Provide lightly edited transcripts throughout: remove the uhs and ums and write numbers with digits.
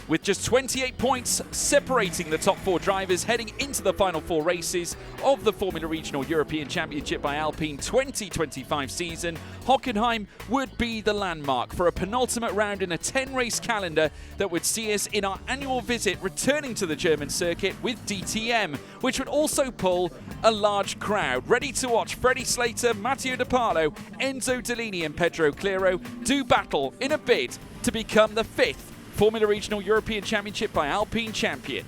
With just 28 points separating the top 4 drivers heading into the final 4 races of the Formula Regional European Championship by Alpine 2025 season, Hockenheim would be the landmark for a penultimate round in a 10-race calendar that would see us in our annual visit returning to the German circuit with DTM, which would also pull a large crowd ready to watch Freddie Slater, Matteo De Carlo, Enzo Deligny and Pedro Clero do battle in a bid to become the 5th Formula Regional European Championship by Alpine champion.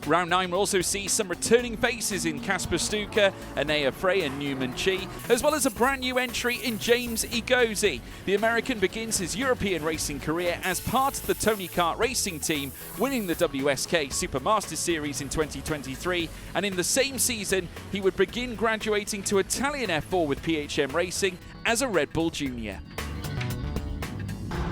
Round 9 will also see some returning faces in Kasper Stuka, Anea Frey and Newman Chi, as well as a brand new entry in James Egozi. The American begins his European racing career as part of the Tony Kart racing team, winning the WSK Supermaster Series in 2023, and in the same season he would begin graduating to Italian F4 with PHM Racing as a Red Bull Junior.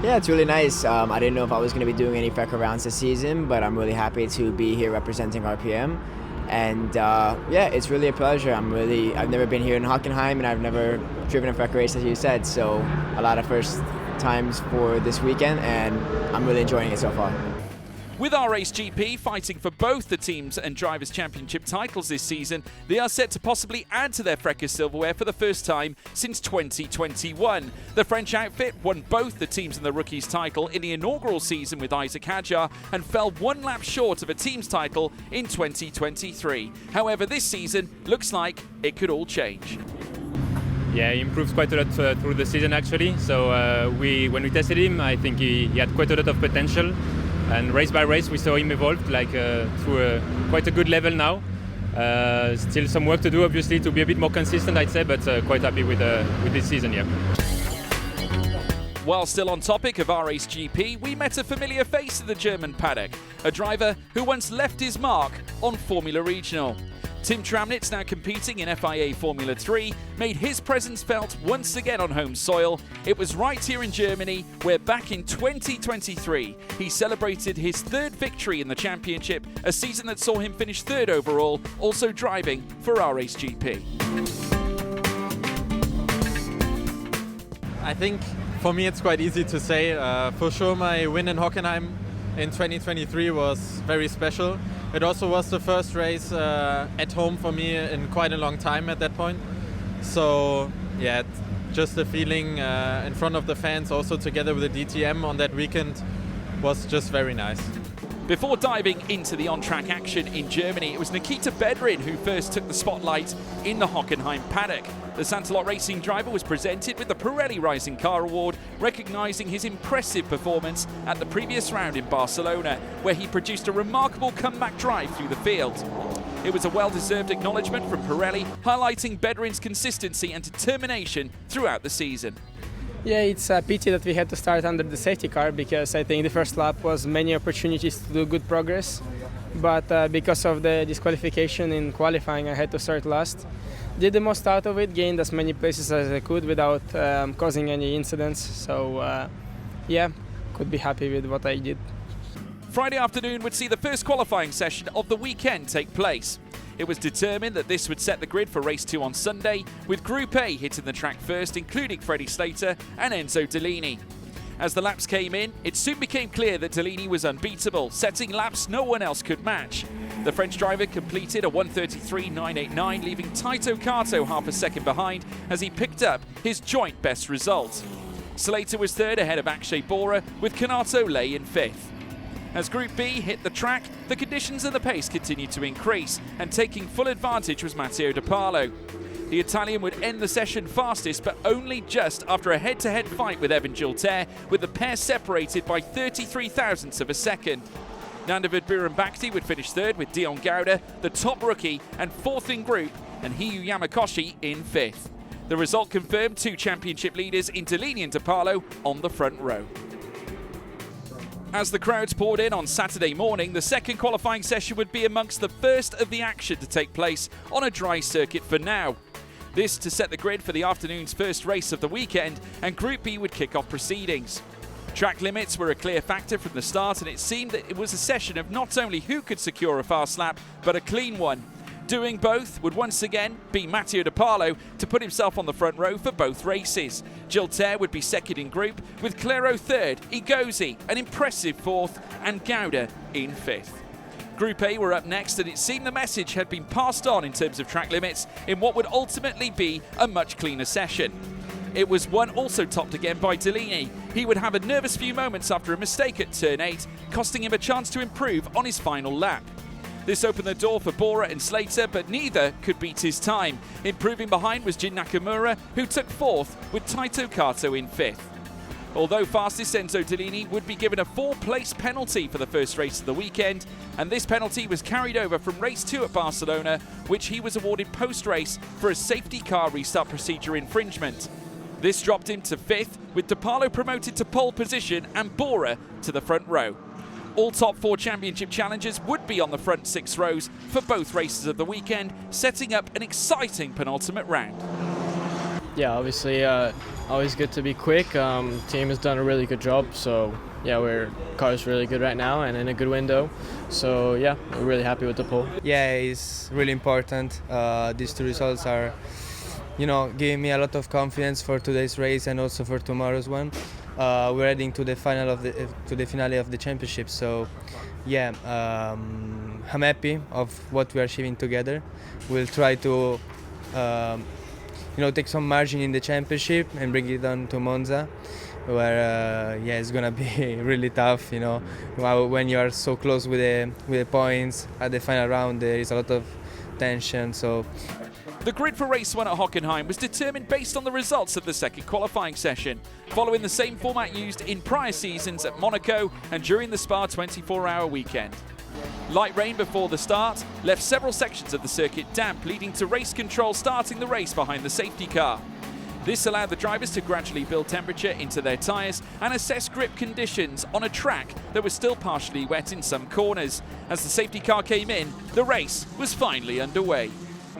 Yeah, it's really nice. I didn't know if I was going to be doing any FECA rounds this season, but I'm really happy to be here representing RPM. And yeah, it's really a pleasure. I've never been here in Hockenheim, and I've never driven a FECA race, as you said. So a lot of first times for this weekend, and I'm really enjoying it so far. With RSGP fighting for both the teams and drivers' championship titles this season, they are set to possibly add to their FRECA silverware for the first time since 2021. The French outfit won both the teams and the rookies title in the inaugural season with Isaac Hadjar and fell 1 lap short of a team's title in 2023. However, this season looks like it could all change. Yeah, he improved quite a lot through the season actually. So when we tested him, I think he had quite a lot of potential. And race by race, we saw him evolve to quite a good level now. Still some work to do, obviously, to be a bit more consistent, I'd say, but quite happy with this season, yeah. While still on topic of RSGP, we met a familiar face in the German paddock, a driver who once left his mark on Formula Regional. Tim Tramnitz, now competing in FIA Formula 3, made his presence felt once again on home soil. It was right here in Germany, where back in 2023, he celebrated his 3rd victory in the championship, a season that saw him finish 3rd overall, also driving for RSGP. I think for me it's quite easy to say. For sure my win in Hockenheim in 2023 was very special. It also was the first race at home for me in quite a long time at that point. So yeah, just the feeling in front of the fans, also together with the DTM on that weekend, was just very nice. Before diving into the on-track action in Germany, it was Nikita Bedrin who first took the spotlight in the Hockenheim paddock. The Santalot Racing driver was presented with the Pirelli Rising Car Award, recognising his impressive performance at the previous round in Barcelona, where he produced a remarkable comeback drive through the field. It was a well-deserved acknowledgement from Pirelli, highlighting Bedrin's consistency and determination throughout the season. Yeah, it's a pity that we had to start under the safety car, because I think the first lap was many opportunities to do good progress, but because of the disqualification in qualifying, I had to start last. Did the most out of it, gained as many places as I could without causing any incidents, so yeah, could be happy with what I did. Friday afternoon would see the first qualifying session of the weekend take place. It was determined that this would set the grid for race 2 on Sunday, with Group A hitting the track first, including Freddie Slater and Enzo Deligny. As the laps came in, it soon became clear that Deligny was unbeatable, setting laps no one else could match. The French driver completed a 1:33.989, leaving Taito Kato half a second behind as he picked up his joint best result. Slater was 3rd ahead of Akshay Bora, with Kanato lay in 5th. As Group B hit the track, the conditions and the pace continued to increase, and taking full advantage was Matteo De Carlo. The Italian would end the session fastest, but only just after a head-to-head fight with Evan Gilter, with the pair separated by 33 thousandths of a second. Nandavid Biran-Bhakti would finish 3rd, with Dion Gouda, the top rookie, and 4th in group, and Hiyu Yamakoshi in 5th. The result confirmed 2 championship leaders in Deligny and De Carlo on the front row. As the crowds poured in on Saturday morning, the second qualifying session would be amongst the first of the action to take place on a dry circuit for now. This to set the grid for the afternoon's first race of the weekend, and Group B would kick off proceedings. Track limits were a clear factor from the start, and it seemed that it was a session of not only who could secure a fast lap, but a clean one. Doing both would once again be Matteo De Paolo to put himself on the front row for both races. Gilter would be second in group, with Claro third, Igozzi an impressive fourth, and Gauda in fifth. Group A were up next, and it seemed the message had been passed on in terms of track limits in what would ultimately be a much cleaner session. It was one also topped again by Deligny. He would have a nervous few moments after a mistake at turn 8, costing him a chance to improve on his final lap. This opened the door for Bora and Slater, but neither could beat his time. Improving behind was Jin Nakamura, who took fourth, with Taito Kato in fifth. Although fastest, Enzo Deligny would be given a 4-place penalty for the first race of the weekend, and this penalty was carried over from race 2 at Barcelona, which he was awarded post-race for a safety car restart procedure infringement. This dropped him to 5th, with De Paolo promoted to pole position and Bora to the front row. All top 4 championship challengers would be on the front 6 rows for both races of the weekend, setting up an exciting penultimate round. Yeah, obviously, always good to be quick. Team has done a really good job, so yeah, our car is really good right now and in a good window. So yeah, we're really happy with the pole. Yeah, it's really important. These 2 results are, giving me a lot of confidence for today's race and also for tomorrow's one. We're heading to the finale of the championship. So yeah, I'm happy of what we are achieving together. We'll try to take some margin in the championship and bring it on to Monza, where it's gonna be really tough. When you are so close with the points at the final round, there is a lot of tension. So the grid for race 1 at Hockenheim was determined based on the results of the second qualifying session, following the same format used in prior seasons at Monaco and during the Spa 24-hour weekend. Light rain before the start left several sections of the circuit damp, leading to race control starting the race behind the safety car. This allowed the drivers to gradually build temperature into their tyres and assess grip conditions on a track that was still partially wet in some corners. As the safety car came in, the race was finally underway.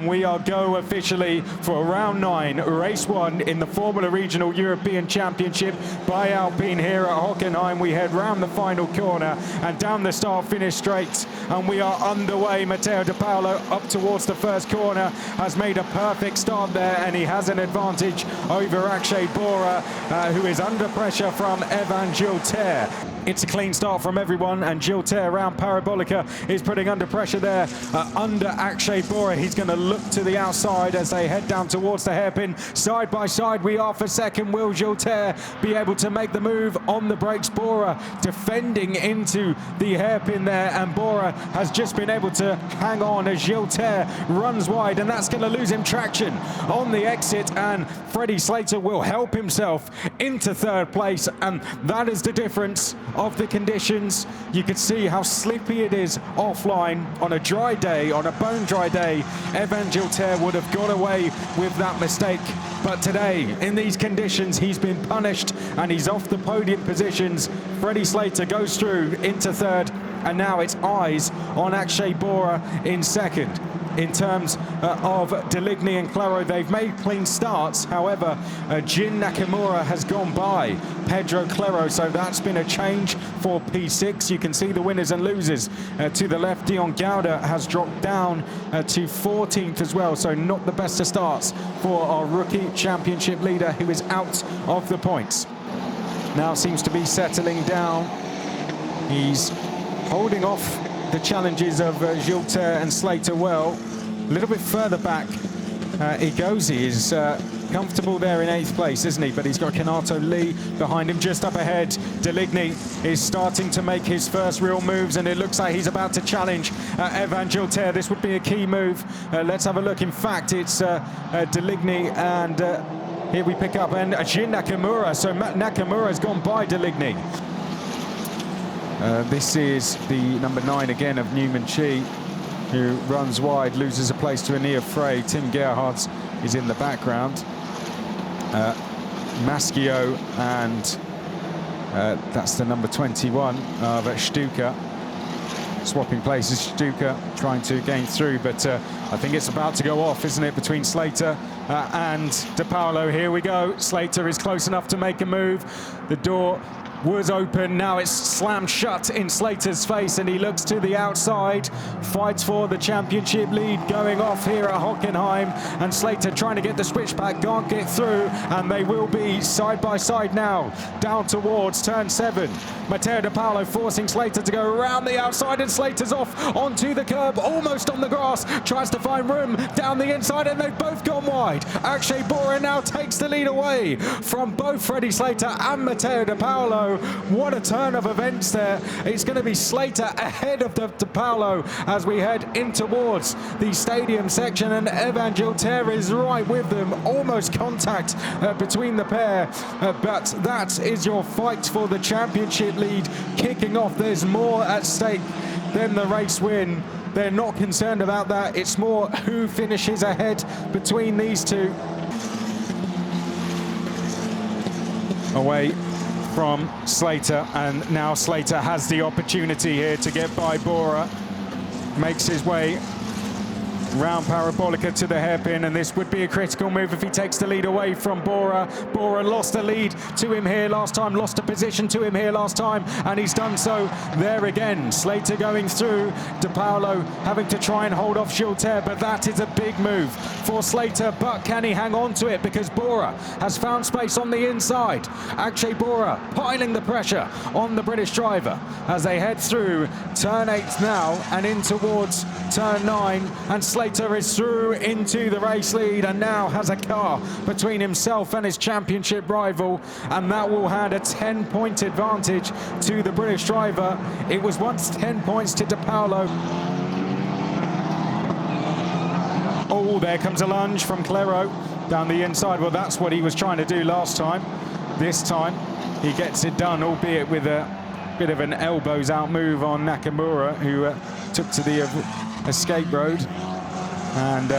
We are go officially for round 9, race 1 in the Formula Regional European Championship by Alpine here at Hockenheim. We head round the final corner and down the start-finish straight, and we are underway. Matteo De Paolo up towards the first corner has made a perfect start there, and he has an advantage over Akshay Bora, who is under pressure from Evan Gilter. It's a clean start from everyone, and Gilter around Parabolica is putting under pressure there under Akshay Bora. He's going to look to the outside as they head down towards the hairpin. Side by side we are for second. Will Gilter be able to make the move on the brakes? Bora defending into the hairpin there, and Bora has just been able to hang on as Gilter runs wide, and that's going to lose him traction on the exit, and Freddie Slater will help himself into 3rd place, and that is the difference of the conditions. You can see how slippy it is offline on a dry day, on a bone dry day. Evan Gilter would have got away with that mistake, but today in these conditions he's been punished and he's off the podium positions. Freddie Slater goes through into 3rd, and now it's eyes on Akshay Bora in 2nd. In terms of Deligny and Claro, they've made clean starts. However, Jin Nakamura has gone by Pedro Claro, so that's been a change for P6. You can see the winners and losers to the left. Dion Gauda has dropped down to 14th as well, so not the best of starts for our rookie championship leader, who is out of the points. Now seems to be settling down. He's holding off the challenges of Gilter and Slater well. A little bit further back, Igozzi is comfortable there in 8th place, isn't he? But he's got Kanato Lee behind him. Just up ahead, Deligny is starting to make his first real moves, and it looks like he's about to challenge Evan Gilter. This would be a key move. Let's have a look. In fact, it's Deligny, and here we pick up, and Jin Nakamura. So Nakamura has gone by Deligny. This is the number 9 again of Newman Chi, who runs wide, loses a place to Ania Frey. Tim Gerhardt is in the background. Maschio, and that's the number 21 of Stuka. Swapping places, Stuka trying to gain through, but I think it's about to go off, isn't it, between Slater and De Paolo. Here we go. Slater is close enough to make a move. The door was open. Now it's slammed shut in Slater's face, and he looks to the outside, fights for the championship lead going off here at Hockenheim, and Slater trying to get the switchback, can't get through, and they will be side by side now, down towards turn 7. Matteo De Paolo forcing Slater to go around the outside, and Slater's off onto the curb, almost on the grass, tries to find room down the inside, and they've both gone wide. Akshay Bora now takes the lead away from both Freddie Slater and Matteo De Paolo. What a turn of events there. It's going to be Slater ahead of De Paolo as we head in towards the stadium section, and Evan Gilter is right with them. Almost contact between the pair, but that is your fight for the championship lead kicking off. There's more at stake than the race win. They're not concerned about that. It's more who finishes ahead between these two. Away from Slater, and now Slater has the opportunity here to get by Bora. Makes his way round Parabolica to the hairpin, and this would be a critical move if he takes the lead away from Bora. Bora lost the lead to him here last time, lost a position to him here last time, and he's done so there again. Slater going through, De Paolo having to try and hold off Gilter, but that is a big move for Slater, but can he hang on to it, because Bora has found space on the inside. Akshay Bora piling the pressure on the British driver as they head through turn 8 now and in towards turn 9, and Slater is through into the race lead and now has a car between himself and his championship rival, and that will hand a 10-point advantage to the British driver. It was once 10 points to De Paolo. Oh, there comes a lunge from Clero down the inside. Well, that's what he was trying to do last time. This time he gets it done, albeit with a bit of an elbows out move on Nakamura, who took to the escape road, and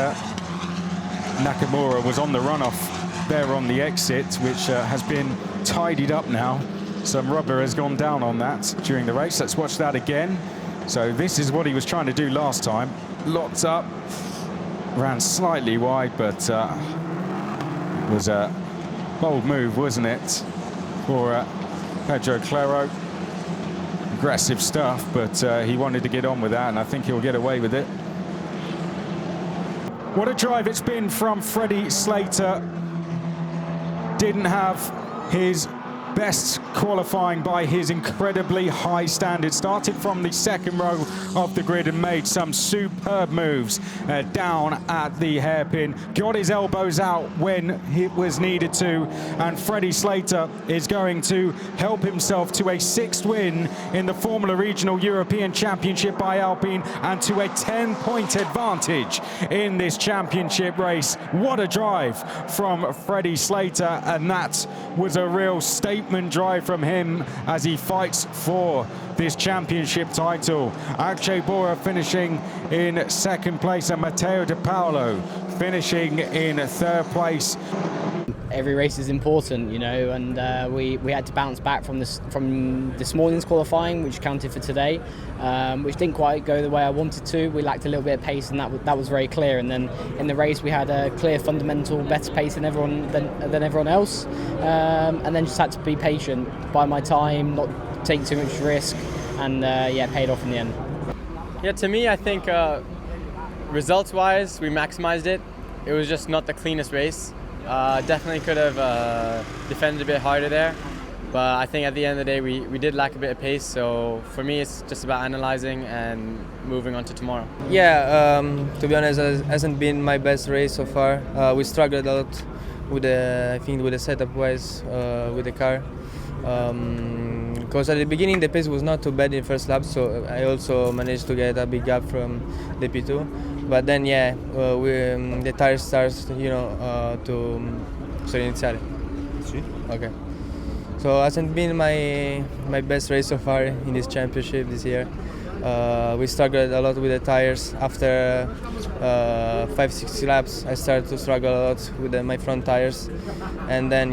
Nakamura was on the runoff there on the exit, which has been tidied up now. Some rubber has gone down on that during the race. Let's watch that again. So this is what he was trying to do last time. Locked up, ran slightly wide, but it was a bold move, wasn't it, for Pedro Clero. Aggressive stuff, but he wanted to get on with that, and I think he'll get away with it. What a drive it's been from Freddie Slater. Didn't have his best qualifying by his incredibly high standard. Started from the second row of the grid and made some superb moves down at the hairpin. Got his elbows out when it was needed to, and Freddie Slater is going to help himself to a 6th win in the Formula Regional European Championship by Alpine, and to a 10-point advantage in this championship race. What a drive from Freddie Slater, and that was a real statement drive from him as he fights for this championship title. Akshay Bora finishing in 2nd place, and Matteo De Paolo finishing in 3rd place. Every race is important, you know, and we had to bounce back from this morning's qualifying, which counted for today, which didn't quite go the way I wanted to. We lacked a little bit of pace, and that was very clear. And then in the race, we had a clear fundamental better pace than everyone else, and then just had to be patient, bide my time, not take too much risk, and yeah, paid off in the end. Yeah, to me, I think results-wise, we maximized it. It was just not the cleanest race. Definitely could have defended a bit harder there, but I think at the end of the day we did lack a bit of pace, so for me it's just about analysing and moving on to tomorrow. Yeah, to be honest, it hasn't been my best race so far. We struggled a lot with the setup wise with the car, because at the beginning the pace was not too bad in the first lap, so I also managed to get a big gap from the P2. But then, yeah, the tires starts, to iniziare. Sì. Okay. So it hasn't been my best race so far in this championship this year. We struggled a lot with the tires. After 5-6 laps, I started to struggle a lot with my front tires, and then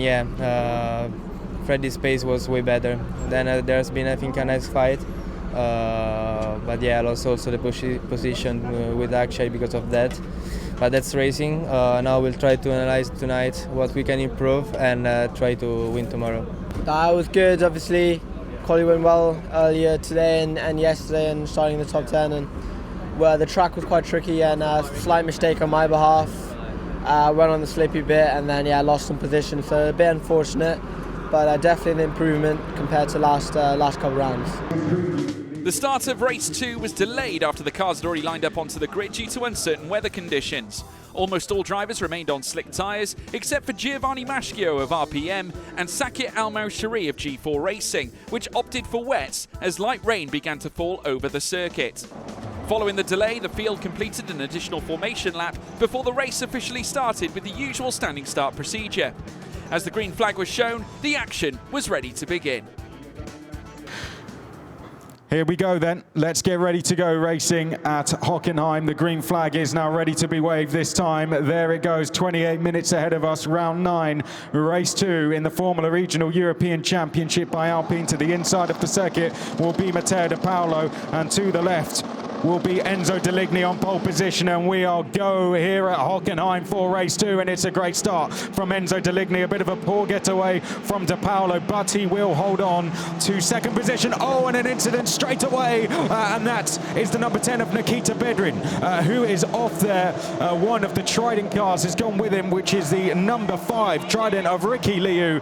Freddie's pace was way better. Then there's been, I think, a nice fight. But yeah, I lost also the position with Akshay because of that. But that's racing. Now we'll try to analyze tonight what we can improve and try to win tomorrow. That was good, obviously. Quali went well earlier today and yesterday and starting in the top 10. And the track was quite tricky and a slight mistake on my behalf. Went on the slippy bit and then lost some position. So a bit unfortunate, but definitely an improvement compared to last couple rounds. The start of race 2 was delayed after the cars had already lined up onto the grid due to uncertain weather conditions. Almost all drivers remained on slick tyres, except for Giovanni Maschio of RPM and Sakir Al-Moushari of G4 Racing, which opted for wets as light rain began to fall over the circuit. Following the delay, the field completed an additional formation lap before the race officially started with the usual standing start procedure. As the green flag was shown, the action was ready to begin. Here we go then. Let's get ready to go racing at Hockenheim. The green flag is now ready to be waved this time. There it goes, 28 minutes ahead of us, round 9, race 2 in the Formula Regional European Championship by Alpine. To the inside of the circuit will be Matteo De Paolo, and to the left will be Enzo Deligny on pole position, and we are go here at Hockenheim for race 2, and it's a great start from Enzo Deligny. A bit of a poor getaway from De Paolo, but he will hold on to second position. Oh, and an incident straight away, and that is the number 10 of Nikita Bedrin, who is off there. One of the Trident cars has gone with him, which is the number 5 Trident of Ricky Liu.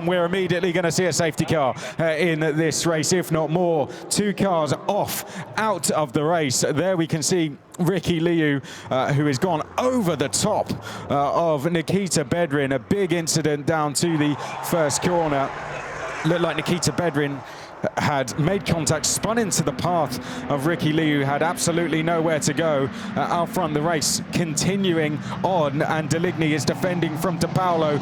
We're immediately going to see a safety car in this race, if not more. 2 cars off, out of the race. There we can see Ricky Liu, who has gone over the top of Nikita Bedrin. A big incident down to the first corner. Looked like Nikita Bedrin had made contact, spun into the path of Ricky Liu, had absolutely nowhere to go. Out front, the race continuing on, and Deligny is defending from De Paolo.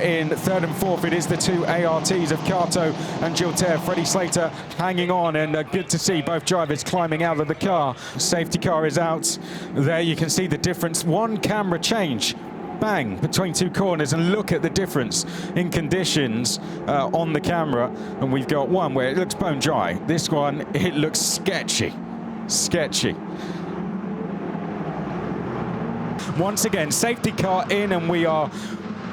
In third and fourth, it is the 2 ARTs of Kato and Gilter. Freddie Slater hanging on, and good to see both drivers climbing out of the car. Safety car is out. There you can see the difference. One camera change. Bang, between 2 corners, and look at the difference in conditions on the camera. And we've got one where it looks bone dry. This one, it looks sketchy. Once again, safety car in, and we are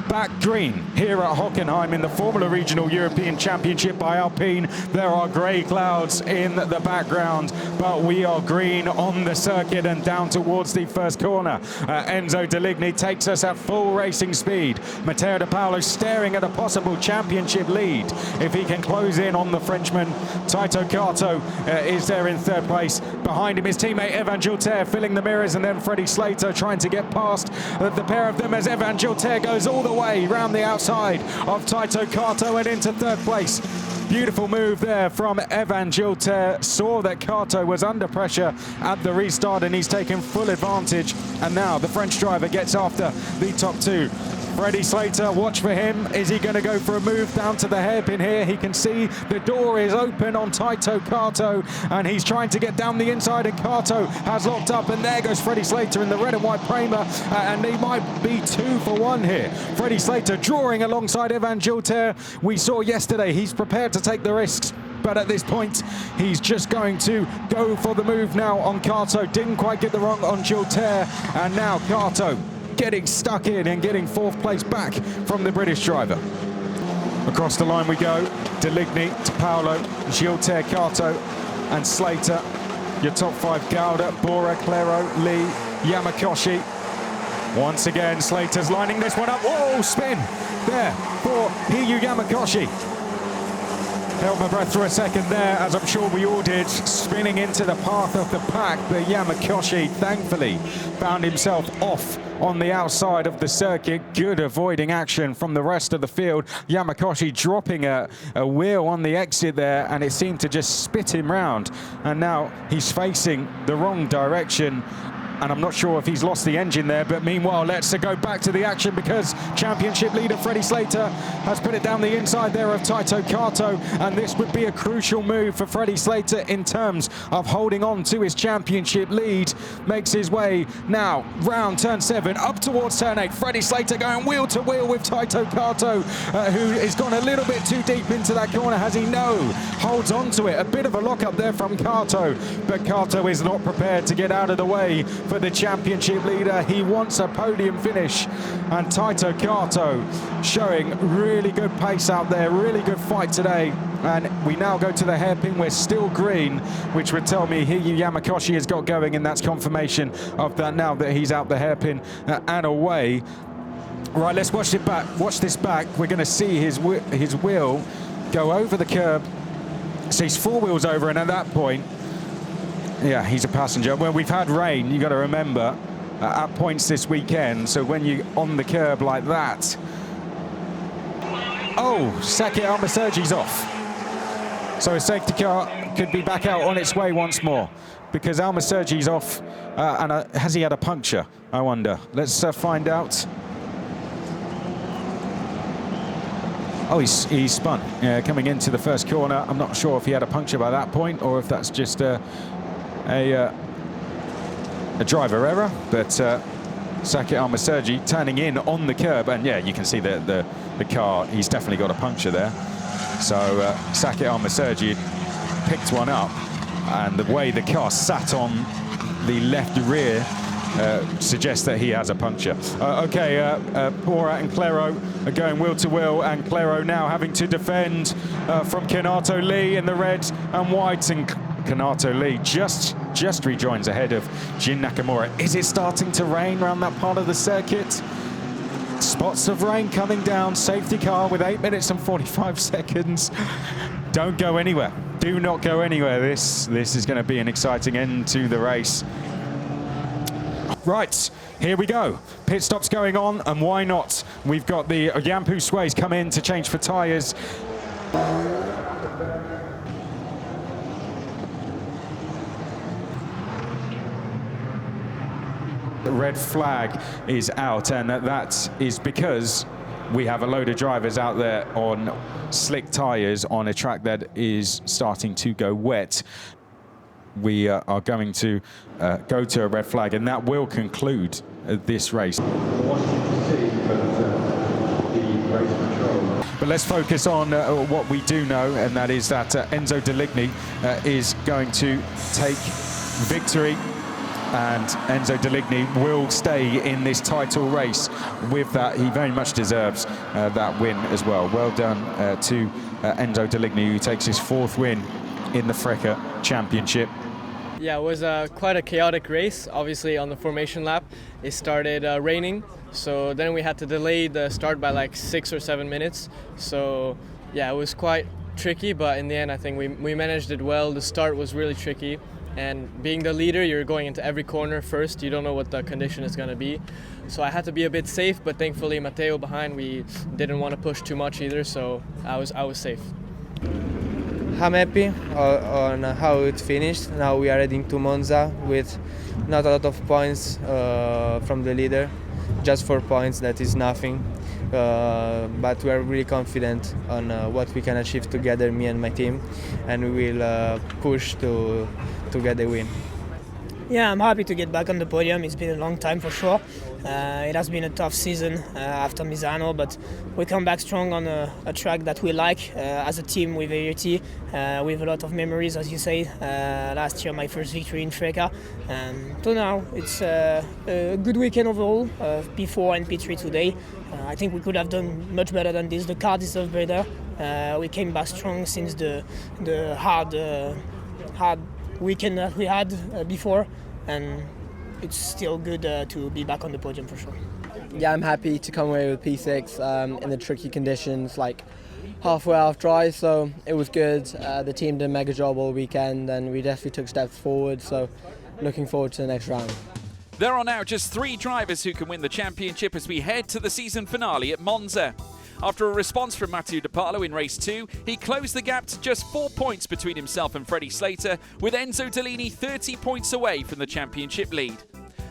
back green here at Hockenheim in the Formula Regional European Championship by Alpine. There are grey clouds in the background, but we are green on the circuit and down towards the first corner. Enzo Deligny takes us at full racing speed. Matteo De Paolo staring at a possible championship lead if he can close in on the Frenchman. Taito Kato is there in third place. Behind him is teammate Evan Gilter filling the mirrors, and then Freddie Slater trying to get past the pair of them as Evan Gilter goes all the way round the outside of Taito Kato and into third place. Beautiful move there from Evan Gilter. Saw that Kato was under pressure at the restart, and he's taken full advantage. And now the French driver gets after the top 2. Freddie Slater, watch for him. Is he going to go for a move down to the hairpin here? He can see the door is open on Taito Kato, and he's trying to get down the inside, and Kato has locked up, and there goes Freddie Slater in the red and white Prema, and he might be 2 for 1 here. Freddie Slater drawing alongside Evan Gilter. We saw yesterday he's prepared to take the risks, but at this point he's just going to go for the move now on Kato. Didn't quite get the wrong on Gilter, and now Kato getting stuck in and getting 4th place back from the British driver. Across the line we go. Deligny, De Paolo, Gilter, Kato and Slater. Your top 5: Gauda, Bora, Clero, Lee, Yamakoshi. Once again, Slater's lining this one up. Whoa, spin there for Hiyu Yamakoshi. Held my breath for a second there, as I'm sure we all did, spinning into the path of the pack, but Yamakoshi thankfully found himself off on the outside of the circuit. Good avoiding action from the rest of the field. Yamakoshi dropping a wheel on the exit there, and it seemed to just spit him round. And now he's facing the wrong direction, and I'm not sure if he's lost the engine there, but meanwhile, let's go back to the action, because championship leader Freddie Slater has put it down the inside there of Taito Kato, and this would be a crucial move for Freddie Slater in terms of holding on to his championship lead. Makes his way now round turn 7 up towards turn 8. Freddie Slater going wheel to wheel with Taito Kato, who has gone a little bit too deep into that corner. Has he? No. Holds on to it. A bit of a lock up there from Kato, but Kato is not prepared to get out of the way for the championship leader. He wants a podium finish, and Taito Kato showing really good pace out there, really good fight today. And we now go to the hairpin. We're still green, which would tell me Hiyu Yamakoshi has got going, and that's confirmation of that now that he's out the hairpin and away. Right, let's watch it back. Watch this back. We're going to see his wheel go over the curb. So he's 4 wheels over, and at that point, yeah, he's a passenger. Well, we've had rain, you got to remember, at points this weekend. So when you're on the curb like that, oh, Saki Almasergi's off. So a safety car could be back out on its way once more, because Almasergi's off, and has he had a puncture, I wonder? Let's find out. Oh, he's spun coming into the first corner. I'm not sure if he had a puncture by that point or if that's just a driver error. But Saki Almasergi turning in on the curb, and yeah, you can see the car. He's definitely got a puncture there. So Saki Almasergi picked one up, and the way the car sat on the left rear suggests that he has a puncture. Porat and Clairo are going wheel to wheel, and Clairo now having to defend from Kanato Lee in the red and white, and Kanato Lee just rejoins ahead of Jin Nakamura. Is it starting to rain around that part of the circuit? Spots of rain coming down. Safety car with 8 minutes and 45 seconds. Don't go anywhere. Do not go anywhere. This is going to be an exciting end to the race. Right, here we go. Pit stops going on, and why not? We've got the Yampu Sways come in to change for tyres. The red flag is out, and that is because we have a load of drivers out there on slick tyres on a track that is starting to go wet. We are going to go to a red flag, and that will conclude this race. But let's focus on what we do know, and that is that Enzo Deligny is going to take victory, and Enzo Deligny will stay in this title race. With that, he very much deserves that win as well. Well done to Enzo Deligny, who takes his 4th win in the FRECA Championship. Yeah, it was quite a chaotic race. Obviously, on the formation lap, it started raining, so then we had to delay the start by like 6 or 7 minutes. So yeah, it was quite tricky, but in the end, I think we managed it well. The start was really tricky, and being the leader, you're going into every corner first. You don't know what the condition is going to be. So I had to be a bit safe, but thankfully Matteo behind, we didn't want to push too much either, so I was safe. I'm happy on how it finished. Now we are heading to Monza with not a lot of points from the leader, just 4 points, that is nothing. But we are really confident on what we can achieve together, me and my team, and we will push to get the win. Yeah, I'm happy to get back on the podium. It's been a long time for sure. It has been a tough season after Misano, but we come back strong on a track that we like as a team with AUT. We have a lot of memories, as you say. Last year, my first victory in FRECA. So now it's a good weekend overall, P4 and P3 today. I think we could have done much better than this. The car deserved better. We came back strong since the hard weekend that we had before, and it's still good to be back on the podium for sure. Yeah, I'm happy to come away with P6 in the tricky conditions, like halfway half dry, so it was good. The team did a mega job all weekend, and we definitely took steps forward, so looking forward to the next round. There are now just 3 drivers who can win the championship as we head to the season finale at Monza. After a response from Matteo De Parlo in race 2, he closed the gap to just 4 points between himself and Freddie Slater, with Enzo Deligny 30 points away from the championship lead.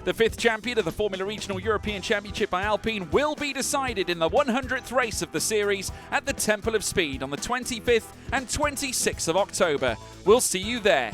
The 5th champion of the Formula Regional European Championship by Alpine will be decided in the 100th race of the series at the Temple of Speed on the 25th and 26th of October. We'll see you there.